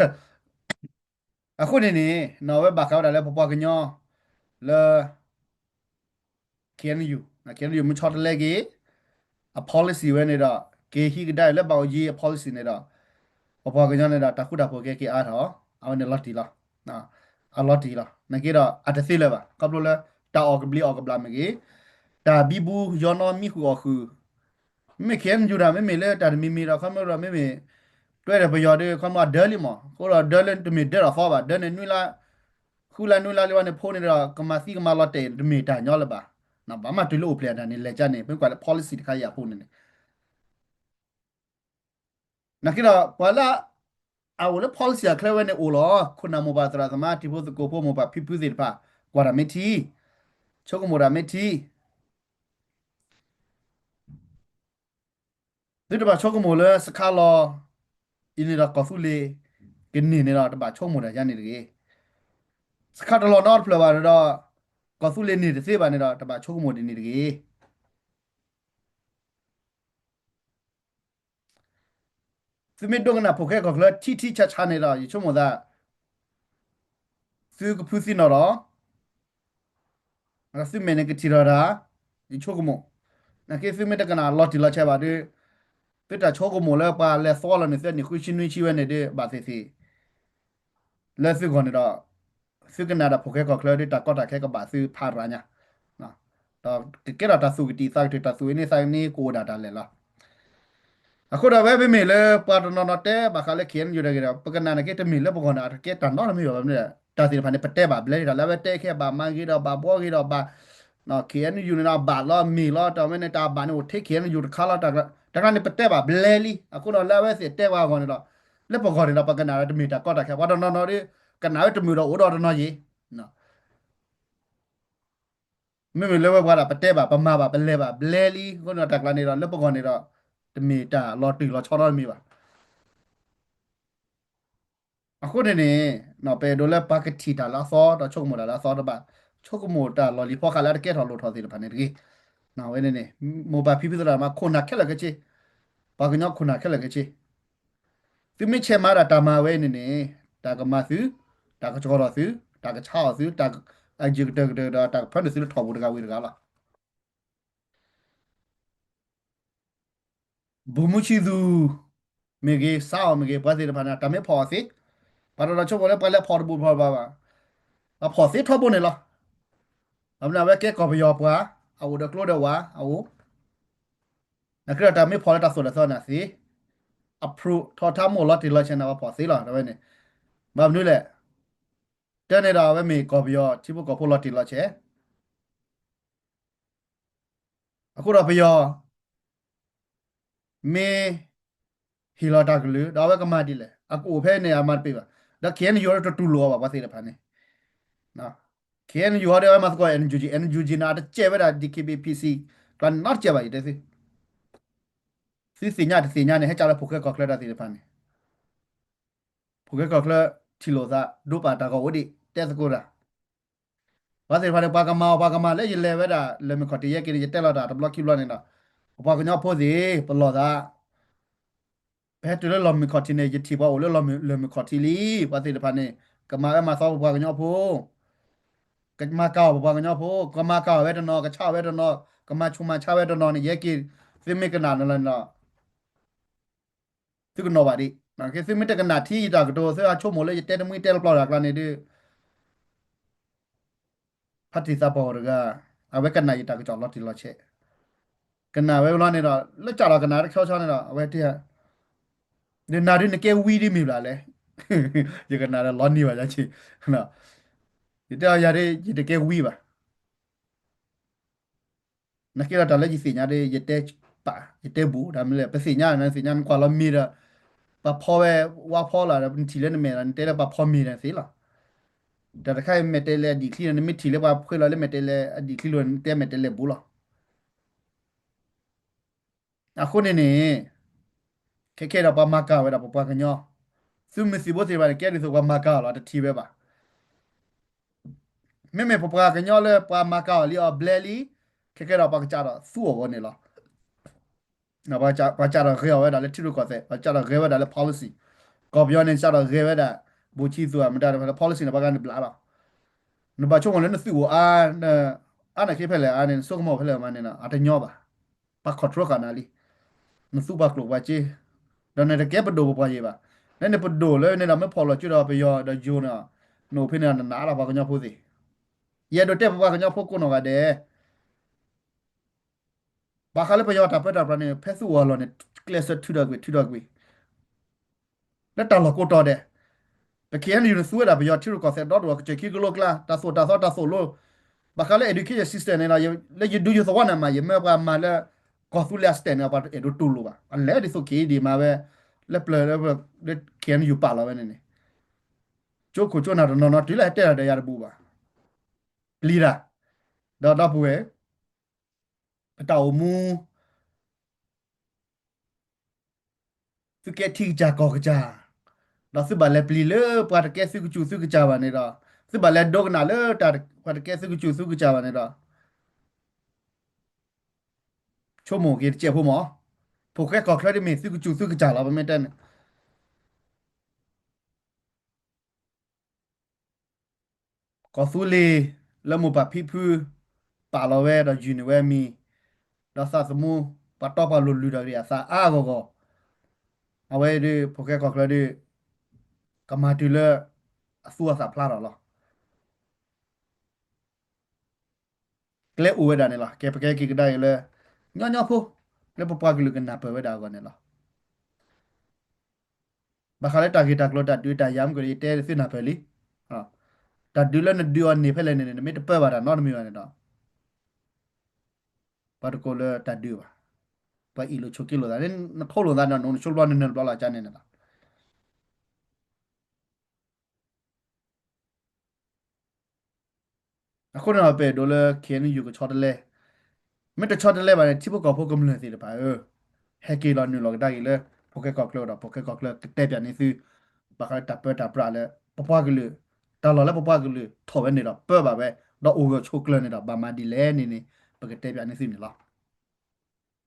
อะคุณนี่นอเวบักเขาได้แล้วพอกันเนาะแล้วเขียนอยู่นะเขียนอยู่มันช็อตเล็กกี้อะ policy ไว้นี่ดอกเกี่ยฮีก็ได้แล้วบ่าวยี policy นี่ดอก papa ke jane da taku da poke ke a tho awne lot ti la na a lot ti la na ke da at se le ba kaplo le ta ok bli ok bla me ke da bi bu yo no mi hu ok ไม่เขียนอยู่นะไม่มีเลยแต่มีเราเขาไม่เราไม่มีด้วยแต่ประโยชน์ด้วยเขามาเดินลิมั้งก็เราเดินเล่นจะมีเดินหรอเขาบ่เดินในนู่นละคู่ละนู่นละเรียกว่าในโพนี่เราก็มาซีก็มาลอตเตอร์มีแต่ยอดเลยบ่นะบ้ามาตุลูเปลี่ยนอันนี้เลยจ้าเนี่ยเป็นกว่า policy ที่เขาอยากพูดนี่นะคิดว่าพอละเอาแล้ว policy อะเคลเวเนี่ยโอ้หรอคุณนำมาบาตราสมาที่พูดสกูพูดมาแบบพิพิธภัณฑ์กว่าเราไม่ทีชกมูราไม่ทีด้วยแต่ว่าชกมูเลยสกาลออินนี่เราก็สู้เลยกินนี่นี่เราแต่ว่าชกมูรายันนี่เลย Scatolo nord pleva da cosule ni se ba ne da ta ba choku mo ni de su me dong na phoke ko kla ti ti cha cha ne da yi chomo da su ku phusi no ro na su me ne ke ti ro da yi choku mo na ke su me da kana lot ti la cha ba de pe ta choku mo le pa le so la ne se ni khu shin ni chi we ne de ba se le su ko ne da su ke na da phoke ko kla de ta ko ta ke ko ba su pha ra nya na da ke da ta su ki ti sa ta su ni sa ni ko da da le la အခုတော့ပဲမိလေပါတနော်တဲ့ဘာခါလေခင်းယူရကြပကနာနကေတမီလေပကနာကေတန်တော့မီရောမြဲတာစီဖာနေပတဲ့ပါဘလဲဒါလည်းပဲတဲ့ခဲ့ပါမန်ကြီးတော့ဘာဘောကြီးတော့ဘာနော်ခင်းယူနေတာဘာလောမီလောတော့မနေတာဘာနေထိခင်းယူတခါလောတကကနေပတဲ့ပါဘလဲလီအခုတော့လည်းပဲစစ်တဲ့ပါကောနေတော့လက်ပကောနေတော့ပကနာတမီတာကောတာခဲ့ဘာတော့နော်ဒီကနာတမီတော့ဦးတော့နော်ကြီးနော်မိလေဘာပတဲ့ပါပမာပါဘလဲပါဘလဲလီခုတော့တကလာနေတော့လက်ပကောနေတော့တမီတာလော်တီလော်ချောတော့မီပါ အခုနေနေနော်ပေဒိုလဲပါကတီတာလာစောတော့ချုပ်မတာလာစောတော့ပါချုပ်မတာလော်လီဖောက်ခါလာကဲထော်လို့ထော်စီတယ်ဖာနေတကြီးနော်ဝဲနေနေမိုဘာဖိဖိတော့မှာခုနာခက်လကချေပါကညောခုနာခက်လကချေသူမချေမာတာမာဝဲနေနေတာကမသူတာကချောတော်သူတာကချောသူတာအဂျီတက်တာဖန်စီထော်ဘူးတကဝေတကလာဘူမချီသူမေကြီးစောင်းမေကြီးပါစီတယ်ဖာနာတမေဖော်စီပါတော့ချုပ်လဲပါလဲဖော်ဘူးဖော်ပါပါအဖော်စီထော်ဘူးနေလားအမနာဝဲကဲကော်ပီယောပွားအဝဒကလို့တော့ဝါအဝနကရတာမေဖော်လာတာဆိုတော့နာစီ approve ထော်ထားမို့လို့ဒီလိုချင်တာပါစီလားတော့နေဘာမလို့လဲတဲ့နေတာပဲမေကော်ပီယောချိဖို့ကော်ဖို့လို့ဒီလိုချေအခုတော့ဘယောမေဟီလာတာကလေးဒါပဲကမတီလေအခုဖဲနေအမတ်ပေးပါဒါခဲနေရောတူလောပါပါစီတယ်ဖာနေနော်ခဲနေရောတယ်မတ်ကော NUG နာတဲ့ကျဲပဲဒါ DKBPC ကန် not ကျဲပါတဲ့စီစီညာနေဟဲ့ကြတော့ဖိုကကော်ကလတာစီတယ်ဖာနေဖိုကကော်ကလတီလိုသာဒုပါတာကောဝဒီတဲ့စကိုရာဘာစီဖာနေပါကမာလဲရလဲပဲဒါလဲမခတ်ရရဲ့ကရတက်လာတာဘလော့ကိလောနေတာဘာကညောဖို့စီပလောသာဘယ်တူလဲလော်မီခတ်နေရတီပါโอလဲလော်မီခတ်လီဘာစီတယ်ဖာနေကမာမှာသောဘာကညောဖို့ကမာကောဘာကညောဖို့ကမာကောဝဲတနော်ကချဝဲတနော်ကမာချုံမချဝဲတနော်နေရဲ့ကိသိမေကနာနလနော် tu ko no ba di na ke se mita kana thi ta ko se a cho mo le te de mu te plo ra kla ne de phati sa bo ga a we kana yi ta ko cho lo ti lo che kana we lo ne da le cha la kana de khaw cha ne da we ti ha ne na de ne ke wi di mi la le ye kana da lo ni ba ja chi na ye ta ya de ye de ke wi ba na ke da le ji si nya de ye te pa ye te bu da me le pe si nya na si nya kwa lo mi da ปะพอเวว่าพอละทีเล่นเมรันเตละปะพอมีนะสิล่ะแต่ถ้าใครเมเตเลดีคลีนไม่ทีเลยว่าเพื่อเราเล่นเมเตเลดีคลีนเตเมเตเลบุล่ะอ่ะคนนี้แค่เราปะมากาเวลาปะปะกันยอซึ่งมีสิบวันสิบวันแค่ดิสุปะมากาเราจะทีเวบะไม่ปะปะกันยอเลยปะมากาลีออเบลลี่แค่เราปะกจาระสู้วันนี้ล่ะนะปะจาระเรียวเวลาเล่นที่รู้ก่อนเสปะจาระเรียวเวลาเล่น policy ก็ย้อนในจาระเรียวเวลาบูชีสัวมันได้ policy นะปะกันบลาล่ะ นบะช่วงนั้นสิวเนอันไหนคิดเพลอันนี้ส่งมาเพลมันเนี่ยนะอาจจะย่อบะปักขอดรัวกันนะลิมันสู้ปักหลบว่าจีดังนั้นจะแก้ปัญหาปัญญาบะนั่นเนี่ยปัญหาเลยเนี่ยเราไม่พอเราจุดเราไปยอดจูน่ะโนพินานาเราปักกันยอพูดสิเยอะโดดเตะปักกันยอพูดกูนอกกันเด้ ဘာခါလည်းပယောတာပက်တာပရနေဖက်စုဝါလောနေကလစ်ထူတော့ကွေလက်တော်လကိုတော်တဲ့တကယ်နေရစူရတာပယောထူကောဆက်တော့တော့ချေကီဂလိုကလာတာဆိုလို့ဘာခါလည်း education system နေလာလေယူဒူယူသဝနာမှာယမေဘာမာလာကောဆူလက်စတန်ပါအဒူတူလို့ပါအလဲဒီဆိုကေဒီမှာပဲလက်ပလက်လက်ကန်ယူပါလာပဲနေကျိုးကိုကျိုးနာတော့နော်ဒီလိုက်တဲ့ရရဘူးပါလီရာတော့ဘူးရဲ့အတော်မူသူကတိကြကောကြတော့စဘလက်ပလီလေပတ်ကဲစုကချူစုကကြပါနေတော့စဘလက်ဒိုကနာလေတာပတ်ကဲစုကချူစုကကြပါနေတော့ချိုမိုကေကျေဖို့မောဖိုကဲကောခရဒမီစုကချူစုကကြလာပါမတဲ့ကောဆူလီလမပပီဖူပါလောဝဲတော့ယူနီဝဲမီတော့ဆာစမူပတ်တော့ပါလူလူတော့ရစာအာဂောအဝဲဒီဖိုကဲကောခရဒီကမာတူလအဆူအစာဖလာတော့ကလဲဦးဝဲတာနေလားကဲပကဲကိကဒါရလေညဖိုလဲပပကလူကနာပဝဲတာကောနေလားဘာခါလဲတာဂီတာကလောတာတွေ့တာယမ်ကိုရီတဲစင်နာဖဲလီဟာတာဒူလနဲ့ဒူအနေဖဲလဲနေမေတပပါတာနော်မီရနေတော့ဘာတကိုလဲတာဒူပါဘာအီလိုချိုကီလိုဒါနဲ့ထောလိုဒါနော်ချိုလဘနနေဘလာချာနေလားအခုတော့ပဲဒေါ်လာခဲနီယူကိုချော်တယ်လဲမေတချော်တယ်လဲပါတိဘကောဖို့ကမလို့စီတယ်ပါဟဲကီလောနူလောဒါကြီးလဲပိုကဲကောကလောတော့ပိုကဲကောကလောတဲ့ပြန်နေစီဘာခါတပ်ပတာပရာလဲပပကလူတာလောလဲပပကလူထော်ပဲနေတော့ပဲပါပဲတော့အိုချိုကလနေတော့ဘာမဒီလဲနေပကတဲ့ပြန်နေစီနေလား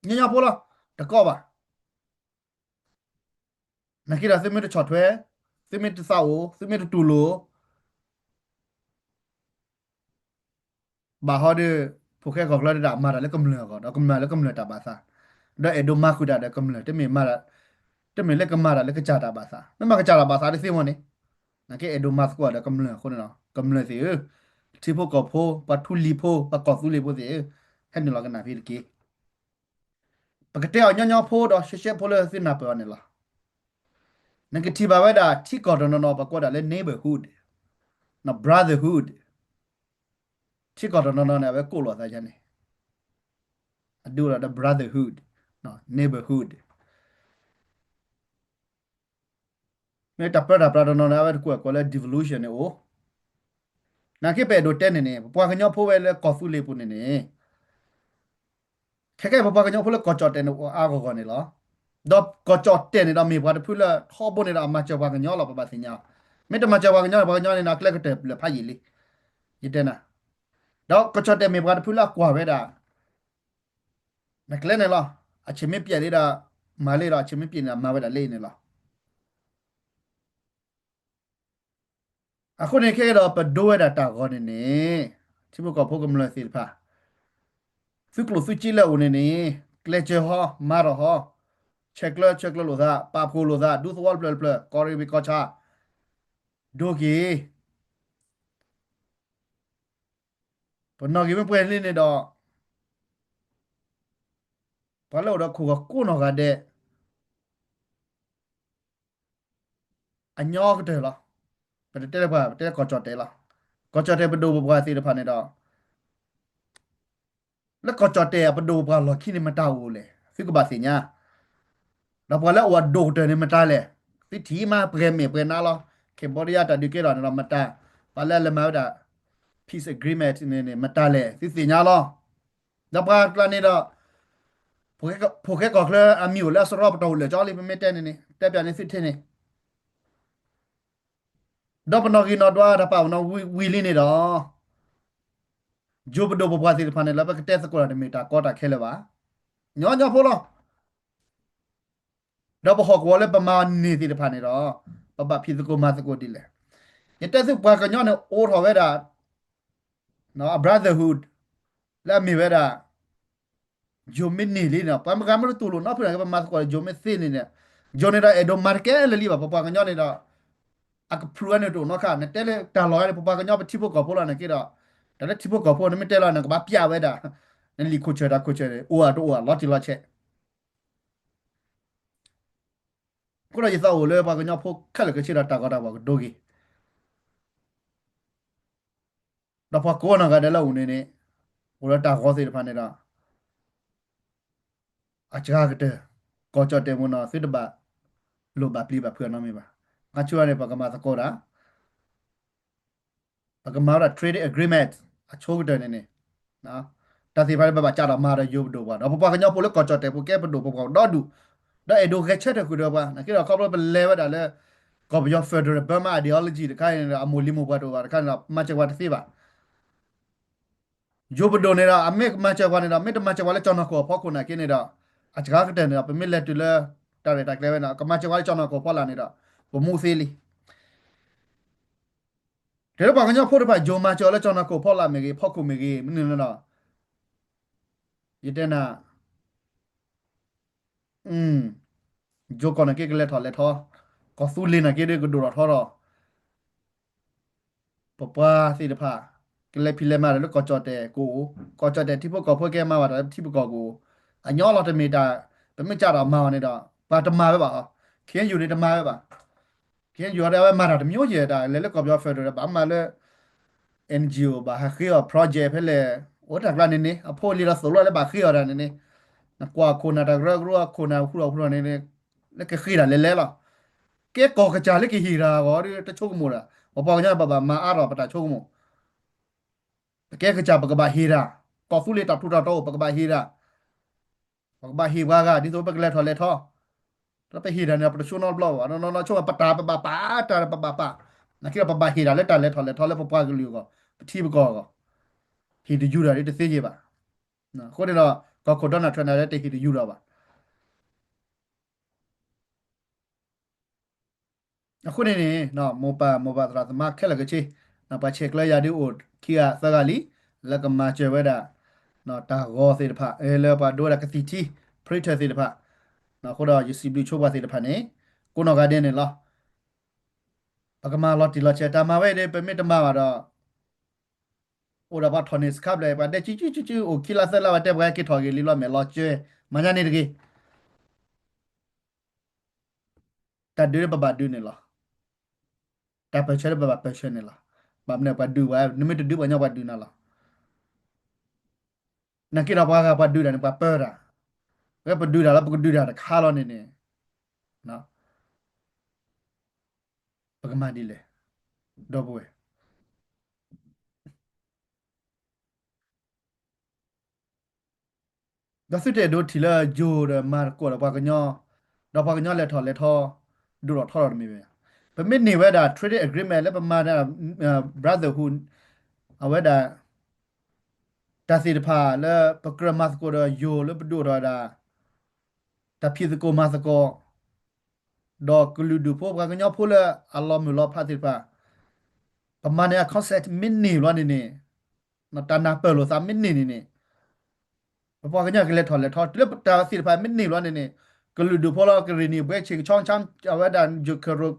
ညပိုးလားတကောပါနကိရာစမေတချော်ထွဲစမေတဆောစမေတတူလိုဘာဟောဒဖိုကဲကောကလောဒါမာရလဲကမလကောတော့ကမလလဲကမလတာပါစာတော့エドマクダでကမလတမေမာတမေလက်ကမာလက်ကကြတာပါစာမမကကြတာပါစာဒီစီမနေနကေエドマスကွာဒကမလခုနော်ကမလစီတီဖိုကောဖိုပထူလီဖိုပကောဆူလီဖိုစီဟဲ့နလောကနာဖီကီပကတဲ့ညညဖိုတော့ရှေဖိုလစီနာပေါ်နေလားနကတိဘာဝဒါတီကောဒနော်ပကောဒါလေ neighborhood နော် brotherhood တီကောဒနော်နဲ့ပဲကိုလောသားချမ်းနေအဒူရတဲ့ brotherhood နော် neighborhood မြေတပရတာပရဒနော်နဲ့ပဲကိုလဲ devolution နေ哦နာကေပဲဒိုတဲနေနေပွားကညောဖိုးပဲလဲကော်ဖူလေးပူနေနေခဲခဲပွားကညောဖိုးလဲကော်ချော်တဲနေအာဂောကောနေလောတော့ကော်ချော်တဲနေတော့မေပွားတဖူးလဲထောဘုန်နေတာအမချောပွားကညောလောပပစညာမေတမချောပွားကညောနေနာကလက်ကတဲ့လဲဖာရီလီယတဲ့နာတော့ကော်ချော်တဲမေပွားတဖူးလဲကွာပဲတာနကလဲနေလောအချင်မပြက်လေးတာမာလေးတော့အချင်မပြက်နေတာမာပဲတာလေးနေလောအခုနေခဲတော့ပဒိုဝဲတာတာကောနေနေချိမကောဖိုးကမလဲစီဖာစုကလို့စုကြည့်လဲဦးနေနေကလက်ချေဟောမာရဟောcheck လို့သာပါဖိုလို့သာဒုသဝပလကောရီဘီကောချာဒိုဂီပနော်ဂီမပွဲလင်းနေတော့ဘာလို့တော့ခုကကိုနော်ကတဲ့အညောကတဲ့လားပတဲ့ပါတဲ့ကောချော်တဲလားကောချော်တဲဘဒိုဘွားစီတဖာနေတော့လက်ကောချော်တဲဘဒိုဘွားလော်ခိနေမတောက်ဘူးလေဖိကပါစညာတော့ဘာလဲဝါဒိုတဲနေမတားလေတိတီမာပရမေပရနာလောကေဘောဒီယာတာဒီကေတော့နော်မတားဘာလဲလမောတာ peace agreement နေမတားလေစီညာလောတော့ဘာကလနေတော့ဖိုကေကောကလအမျိုးလဲစရောပတော်လေကြောလီမမတဲနေတက်ပြန်နေစစ်ထင်းနေတော့ပနော်ကီနော်တော့တာပေါ့နော်ဝီလီနေတော့ဂျိုဘဒိုဘဘွားစီဖာနေလာပကတက်စကောရမီတာကောတာခဲလေပါညောဖိုလောတော့ဘဟောကောလေပမာနေစီဖာနေတော့ပပဖီစကိုမာစကိုဒီလေယတက်စပွားကညောနေအိုးထော်ဝဲတာနော် brotherhood လာမီဝဲတာဂျိုမင်းနေလေနော်ပမကမလို့တူလို့နော်ဖရကပမာစကိုဂျိုမင်းစင်းနေဂျိုနေတာအဒိုမာကဲလေလီပါပပကညောနေတော့အကဖရူနေတော့နော်ခါနဲ့တဲလေတာလောရပပကညောပတိဖို့ကောဖိုလာနေကေတော့ဒါလည်းတိဖို့ကောဖိုနေမတဲလာနေကဘာပြဝဲတာ nên li coach đã coach đấy ủa đó ủa lót chỉ lót chết cô là gì sao ủa bà cái nhau phụ khá là cái chuyện đó ta có đâu bà đồ gì đó phải cô nào cái đấy là ủa này ủa ta có gì phải này đó à chắc cái đấy có cho tem nó sẽ được bà lo bà pli bà phơi nó mi bà cái chuyện này bà cái mà ta có đó bà cái mà là trade agreement à chỗ cái đấy này đó ta thì phải bà cha đó mà rồi giúp đồ bà đó bà cái nhau phụ lúc có cho tem phụ cái bà đồ bà đó đủ đó ấy đồ cái chết được cái đó bà cái đó không có level đó là có bây giờ federal Burma ideology cái này là amuli mu bà đồ bà cái là mà chắc bà thì bà जो बड़ो ने रा अम्मे माचे वाले रा मेट माचे वाले चौना को पको ना के ने रा आज का कटे ने रा पे मिले तुले तारे टाक लेवे ना कमाचे वाले चौना को पला ने रा वो मुसेली तेरे बागन जो फोड़ पा जो माचे वाले चौना को पला मेगे पको मेगे मिने ना ये ना जो कोना के ले थो को सूली ना के दे को दूर थो रो पपा सी देพาque le pile ma le ko chote ko chote tipo ko pho ke ma wa tipo ko a nyo lo te me ta pe me cha da ma ne da ba ta ma be ba kien yu ne ta ma be ba kien yu da ma da myo je da le ko byo fe do ba ma le NGO ဘာခီယော project ဖဲလေဝတ်တာကလည်းနေအဖို့လီရဆိုလို့လည်းဘာခီယောရနေနေနကွာခုနာတဂရဂရခုနာခုနေနေလည်းခီရလဲလဲလားကဲကောကကြလည်းခီရာဟောဒီတချို့ကမို့လားဘာပေါညာဘာဘာမာအားတော့ပတာချို့ကမို့ကဲကကြပကဘာဟီရာကောဖူလေတာထူတာတော့ပကဘာဟီရာပကဘာဟီဝါကဒီဆိုပကလက်ထော်လက်ထော်တော့ไปဟီရာเนี่ย professional blog နော်ချို့ပတာပပပါတာပပပနကိရပဘာဟီရာလက်တာလက်ထော်လက်ပပကလူကပတိပကောဟီဒီယူရာဒီတသိကြီးပါနော်ခေါ်တယ်တော့ကောကိုဒနာထရနာတဲ့တိတ်ဟီဒီယူရာပါအခုနေနေနော်မောပါသရာသမခက်လကချေနော်ပါချက်လဲရဒီအိုခီယာသကလီလကမာချေဝဒါနော်တာဂောစေတဖအဲလဲပါဒိုရကတိတီပရိထစေတဖနော်ခေါ်တော့ UCB ချိုးပါစေတဖနေကိုနော်ကတဲ့နေလားပကမာလော်တီလော်ချေတာမာဝဲတဲ့ပမစ်တမကတော့အိုဒါဘာထော်နစ်ကပ်လဲပါတဲ့ချီအိုခီလာဆလာဝတဲ့ဘွဲကီထော်ကီလီလော်မဲလော်ချေမညာနေတကေတဒူရပပဒူနေလားတပချေပပပချေနေလားဘာမနေပဒူဝဲနမတဒူဘညာပဒူနာလားနကိရဘာကပဒူရနေပပရာဝဲပဒူရလားပကဒူရတာခါလောနေနေနော်ပကမာဒီလေတော့ဘွဲဒါစစ်တဲ့ဒိုထီလာဂျိုရမာကိုရပါကညောတော့ပါကညောလက်ထော်ဒူရထော်ရမီပဲပမစ်နေဝဲဒါ trade agreement လဲပမာဒါ brotherhood အဝဲဒါတာစီတဖာလဲပကရမတ်ကိုရယိုလဲပဒူရဒါတဖိစကိုမတ်ကိုဒေါကလူဒူဖိုကညောဖိုလဲအလောမူလောဖာတိဖာပမာနေ concept မင်းနေလောနေနေနတနာပလောစာမင်းနေပပကညကလက်ထော်လက်တာစီဖာမင်းနေလောနေကလူဒူဖိုလာကရီနီဘဲချင်းချောင်းချမ်းအဝဲဒါဂျူခရု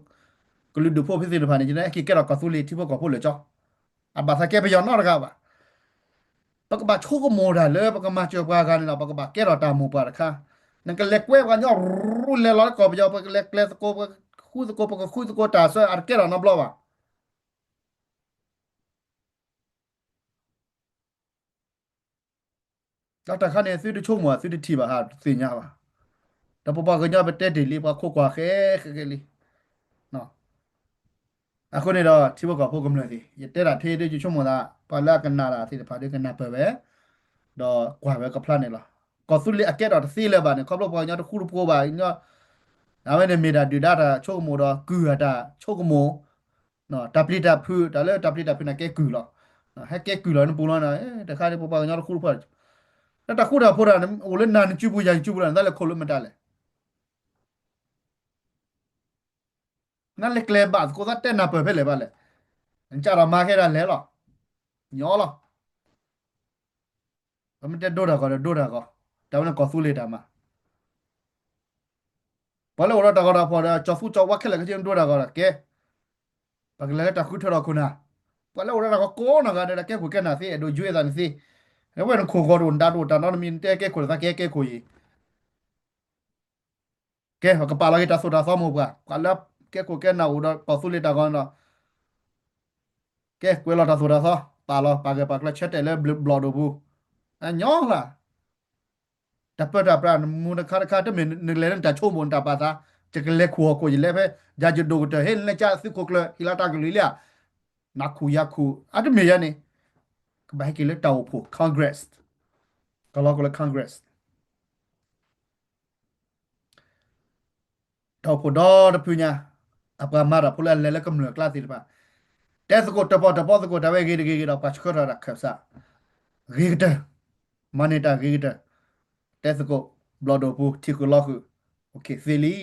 ကလူဒူဖိုဖိစီတဖာနေနေကိကရကဆူလီတိဖိုကဖိုလေချောအဘာသာကေပယောနော်ရကပါปกบะโชกโมดาเลยปกมาเจอปากกันนะปกบะแกรอตามหมู่ปาค่ะนั่นก็เล็กเว้ยกันย่อรุ่นเลยร้อยกอบยอปกเล็กเล็กสโกปคู่สโกปกคู่สโกตาซะอาร์แกรอนบลอวะแล้วแต่คันเนี่ยซื้อที่ช่วงหมวซื้อที่ทีบะฮะสิญญาบะแต่ปปก็ย่อไปเตะดิลีปะโคกว่าแค่ลิเนาะအခုနေတော့တိဘကဖို့ကမလို့ဒီရတဲ့တာထေးတဲ့ချုံမတာပါလာကနာတာသိတယ်ဖာတဲ့ကနာပဲတော့ကွာပဲကဖလာနေလားကောသုလီအကဲတော့စီလဲပါနေခေါပလို့ပေါ်ညတခုလို့ပိုးပါညဒါပဲနေမီတာဒူဒါတာချုံမိုတော့ကူရတာချုံကမိုနော်တပ်ပလီတပ်ဖူဒါလဲတပ်ပလီတပ်ဖူနာကဲကူလောဟဲကဲကူလောနပူလောနာတခါတည်းပေါ်ပါညတခုလို့ဖာတခုတော့ဖိုးတာဟိုလဲနာချူပူကြချူပူလာဒါလဲခေါ်လို့မတလဲနားလေကလေဘတ်ကိုသာတဲ့နာပဲပဲလေပါလေအန်ကြတော့မာခဲတာလဲလောညောလောဘာမတဲ့ဒိုတာကောဒိုတာကောဒါမှကောဆူလေတာမှာဘာလို့တော့တကောတာဖော်တာချောဖူချောဝက်ခက်လေကချင်းဒိုတာကောကဲပကလေတခုထတော့ခုနာဘာလို့တော့ကောနာကတဲ့ကဲကိုကဲနာစီအဒိုကျွေးတာစီ เว้นโคกอรุนดาดูตานอนมินเตะแกคนละแกแกคุยแกเขาก็ปาลากิตาสุดาซ้อมหัวกันแล้วแกกูแกน่าอุดต่อสู้เลยตากันเนาะแกกูเราตาสุดาซ้อปาลอปากแกปากแล้วเช็ดแต่แล้วบลอดูบูอันยองล่ะแต่เปิดตาปราณมูลค่าค่าที่มันนึกเลยนั่นจะชั่วโมงตาปาซาจะกันเล็กขัวกูยิ่งเล็กไปยาจุดดูเตอเห็นเลยจ้าสิโคกเลยฮิลาตากลุยเลียนักคูยาคูอันนี้มีอย่างนี้ก็ไปให้กินเลยเตาผูกคอนเกรสก็รอก็เลยคอนเกรสเตาผูดอดพูเนี่ยอัปกามาราพูดเล่นเล่นก็เหนือกล้าสิป่ะ แต่สกุลตะปอตะปอสกุลตะเวกีกีเราปัจจุบันรักษากีกตะมันนี่ตากีกตะแต่สกุลบลอดปูที่กุลอกโอเคซิลี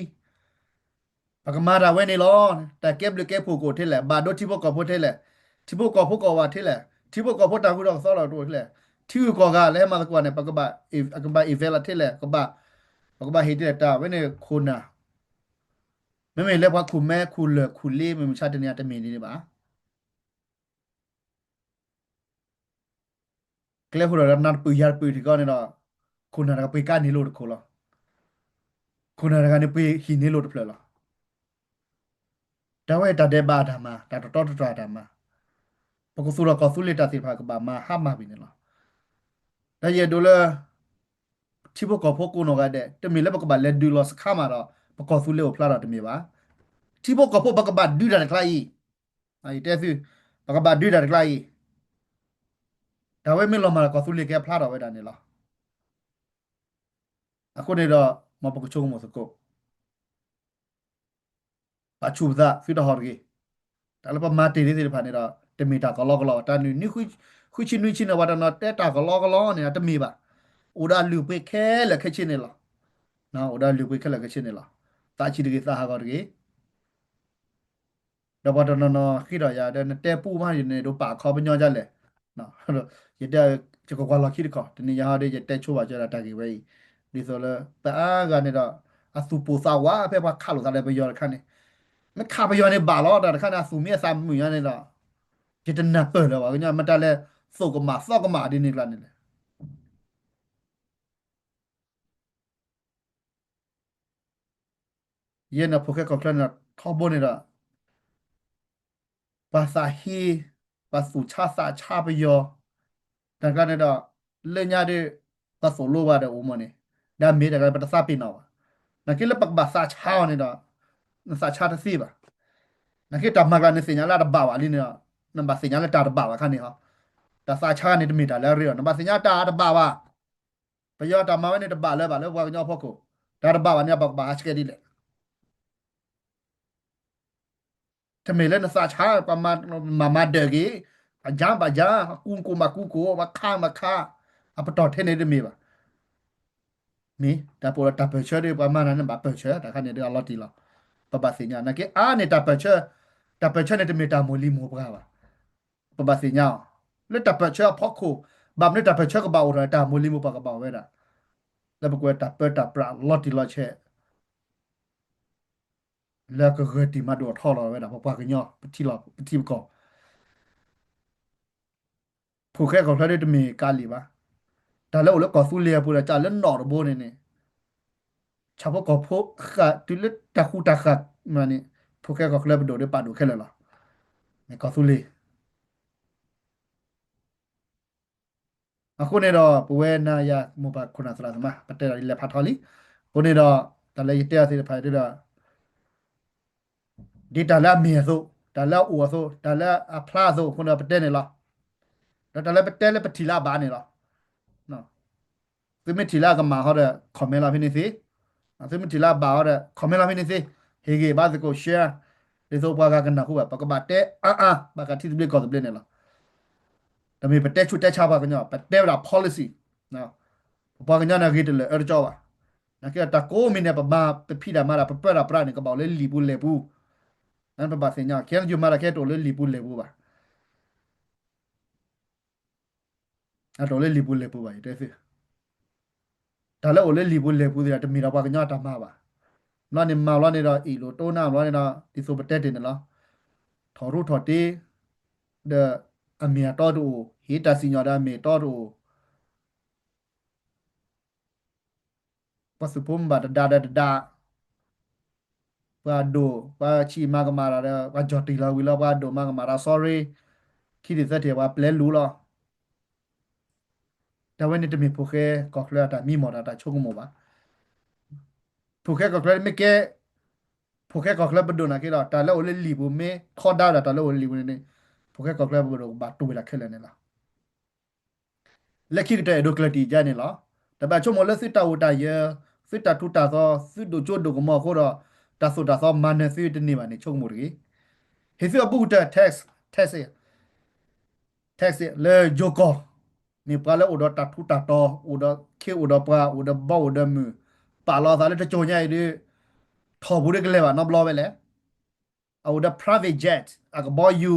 ปากมาราเวนี่ล้อแต่เก็บหรือเก็บผูกที่แหละบาดที่พวกกอบพูดที่แหละที่พวกกอบพวกกอว่าที่แหละที่พวกกอบพูดตามกุลอกซ้อเราตัวที่แหละที่กอกาแล้วมาตะกวนเนี่ยปากบะอีปากบะอีเวลที่แหละก็บะปากบะเฮที่แหละตาเวนี่คุณนะไม่เรียกว่าคุณแม่คุณเหลือคุณลี่มันชาตินี้จะมีนี่บ้าเกลียวคุณเรานันปุยยาปุยที่ก้อนนี่เนาะคุณน่ะก็ปุยก้านนี่โลดคนละ kuna ragani pi hini lo tplela tawe ta de ba dama ta to dama poko sura ko sule ta si pha ka ba ma ha ma bi ne la da ye do la chi bo ko pho ko no ga de te mi le ba ka ba le du lo sa kha ma ro poko sule o phla da te mi ba chi bo ko pho ba ka ba du da kla yi ai te si ba ka ba du da kla yi da we mi lo ma ko sule ke phla da we da ne la ako ne do ma poko chung mo so ko pa chu da fi da hor ge ta la pa ma te de pha ne da te mi ta ko lo ta ni khu chi na wa da no te ta ko lo ne ta mi ba โอดาลูไปแค่ละแค่ชิ้นนี่ละนะโอดาลูไปแค่ละแค่ชิ้นนี่ละตาชีดิกตาหากอร์กีดับบัดนนขี้ดอยาเดนเตปูมาอยู่ในดูปากคอเป็นยอจันเลยนะยเดจะก็กว่าละขี้ดิคอทีนี้ยาเดจะเตชัวจะละตากีไว้ดิโซเลแต่อากันนี่ละอาสูปูสาวะเพื่อว่าข้าหลุดอะไรไปยอดขั้นนี้ไม่ข้าไปยอดในบ่าล้อแต่ขั้นอาสูเมียสามมือนี่ละจะจะนับเปิดแล้ววะก็เนี่ยมันแต่เลยสู้กับหมาสู้กับหมาดินี่ละนี่เลยเย็นนะพวกแค่ก็แค่นั้นท้องบนนี่ละ ภาษาฮีภาษาชาษาชาไปยอแต่ก็เนี่ยดอกเรื่องยาดีภาษาโลวาเดอโอมันนี่ดามีแต่ก็ภาษาปีนเอานักที่เล่นภาษาชาวนี่ดอกภาษาชาติสิบะนักที่ทำมาการในสิ่งนั้นระบาวอันนี้เนี่ยนั่นภาษาสิ่งนั้นตาระบาวคันนี้ฮะภาษาชาตินี่มีแต่แล้วเรื่องนั่นภาษาสิ่งนั้นตาระบาวไปยอทำมาไว้ในระบาวเลยบ่าแล้วว่ากันยอพวกกูตาระบาวอันนี้บอกบาสเกดีเลย ทำไมเล่นซาชาประมาณมาเดกี้อาจารย์ปัจจากูมาฆ่าอ่ะปตอเทนเนดมีป่ะมีแต่พอเราตัดเปิดเชื้อได้ประมาณนั้นแบบเปิดเชื้อแต่ขั้นนี้ได้อลอตีละปะบาสิญญาณนะกี้เนี่ยตัดเปิดเชื้อในตัวมีตามูลีมูปะวะปะบาสิญญาแล้วตัดเปิดเชื้อพอคูแบบนี้ตัดเปิดเชื้อก็เบาเลยตามูลีมูปะก็เบาไว้ละแล้วปรากฏตัดเปิดตัดปลาลอตีละเช่แล้วก็เกิดตีมาโดดท่อเราไว้ละเพราะว่ากันย่อที่เราที่ก่อผู้แค่ของเขาได้จะมีการหลีปะ ဒါလည်းလို့ကော်ဖူလီယာပူလာချာလည်းနော်ဘောနေနေချာဘကောဖိုခါတူလက်တခုတခတ်မနီဖိုကဲကောကလပ်ဒိုရပါဒိုခဲလာမေကော်ဖူလီအခုနေတော့ပဝဲနာယမဘခုနာစလာစမပတဲရလက်ဖတ်ထော်လီခုနေတော့ဒါလည်းတရားစီဖိုင်တော့ဒီတလာမီဆိုတလာအိုဆိုတလာအဖလာဆိုခုနပတဲနေလားဒါလည်းပတဲလည်းပတီလာဘာနေလားနော်သူမတီလာကမှာဟောတဲ့คอมเมนต์လာဖိနေစီသူမတီလာဘာဟောတဲ့คอมเมนต์လာဖိနေစီဟေဂေဘာစကို share ဒီဆိုဘာကကနာခုပကပတဲဘာကတိဘလကောဘလနေလားဒါပေမဲ့ပတဲချူတဲချပါကညပတဲလာ policy နော်ဘာကညနာဂိတလေအရကြောပါနကေတကိုမင်းနဲ့ပမာပဖိလာမာပပရပရနေကပေါ့လေလီဘူးလေဘူးနန်ပပစညာခဲဂျူမာခဲတိုလေလီဘူးလေဘူးပါအဲ့တော်လေလီဘူးလေဘူးပါတဲ့စီဒါလည်းလေလီဘူးလေဘူးတဲ့တမီတော့ဘာကညတာမှာပါလောနေမှာလောနေတော့ဤလိုတိုးနာလောနေတော့ဒီဆိုပတက်တင်နော်ထော်ရုထော်တေးတဲ့အမီတော်တူဟီတာစီညော်ဒါမီတော်တူ pas pum ba da pa do pa chi ma ka ma ra pa jot ti la wi la pa do ma ka ma ra sorry ခိဒီသက်တယ်ပါပလဲလူလောဒါဝဲနေတမီဖိုခဲကောက်လာတာမီမော်တာချုံမောပါဖိုခဲကောက်လာမကဲဖိုခဲကောက်လာဘဒိုနာကေတော့တာလောလေလီဘူမေခေါ်ဒါတာလောလီဘူနေဖိုခဲကောက်လာဘဒိုဘာတူလာခဲလဲနေလားလက်ခိတဲ့ဒိုကလတီဂျာနေလားတပတ်ချုံမလက်စစ်တာဝတာယေစစ်တာထူတာသောစစ်ဒိုချိုဒိုကမောခိုတော့တာဆိုတာသောမန်နစီတနေပါနေချုံမိုရီဟေစီအပူတာ tax လေဂျိုကောni pala udah tatu tato udah ke udah pa udah ba udah mu pa lo sa le to nya ide tho bu de kle ba no blo be le a udah private jet a ko bo you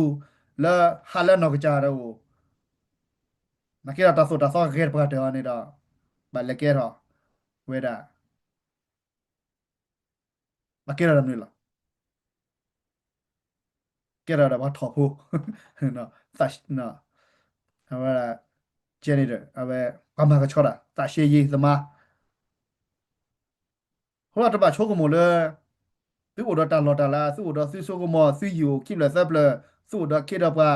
la hala no ka cha ro na ke ta so ta so ke pa de ni da ba le ke ro we da ma ke ra ni la ke ra da ba tho pu no sa no a ba janitor a ba ba ma ka chora ta she yi zama ဟိုတော့တပါချိုးကမလဲသူ့တော့တာလော်တာလာသူ့တော့ဆီဆိုကမဆီယူခိလဆပ်လသူ့တော့ခေတော့ပါ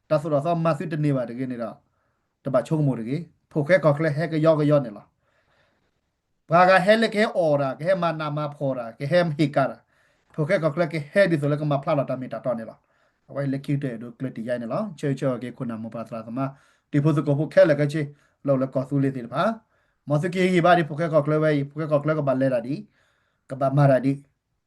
တာဆိုတော့မဆီတနေပါတကယ်နေတော့တပါချိုးကမတကယ်ဖိုခဲကောက်လဲဟဲကယောကယောနေလားဘာကဟဲလက်ခဲအော်တာခဲမနာမဖော်တာခဲဟဲမဟိကာတာဖိုခဲကောက်လဲခဲဟဲဒီဆိုလဲကမဖလာတာမီတာတော့နေလားအဝိုင်လက်ခိတဲ့တို့ကလတီရိုင်းနေလားချေချေကေခုနမပါသလားသမဒီဖို့စကိုဖိုခဲလက်ကချေလော်လက်ကောဆူလေးတိပါမစကေကြီးပါဒီဖိုခဲကောက်လဲဝဲဖိုခဲကောက်လဲကပါလဲတာဒီကဘာမာရာဒီ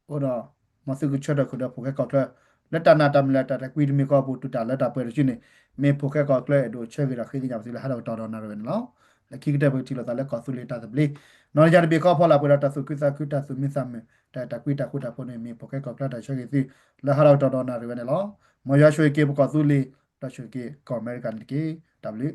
ဟိုတော့မဆုကချတ်ခုတော့ဖိုခဲကောက်လဲလက်တနာတမလက်တကွီဒမီကောဘူတူတာလက်တာပွဲရင်းနေမေဖိုခဲကောက်လဲတို့ချဲကြရခိတိကြပါစီလဲဟာတော့တော်တော်နာရယ်နော်လက်ခိတဲ့ဘတီလာလက်ကောဆူလေးတာတပလီနော်ကြရဘေကောဖောလာပရတာဆုကိစာကုတာဆုမစ္စမေတာကွီတာခုတာဖိုနေမေဖိုခဲကောက်လဲတာချဲကြီးစီလဲဟာတော့တော်တော်နာရယ်နော်မရရွှေကေဘကောဆူလေးတရွှေကေကောအမေရိကန်ကေ W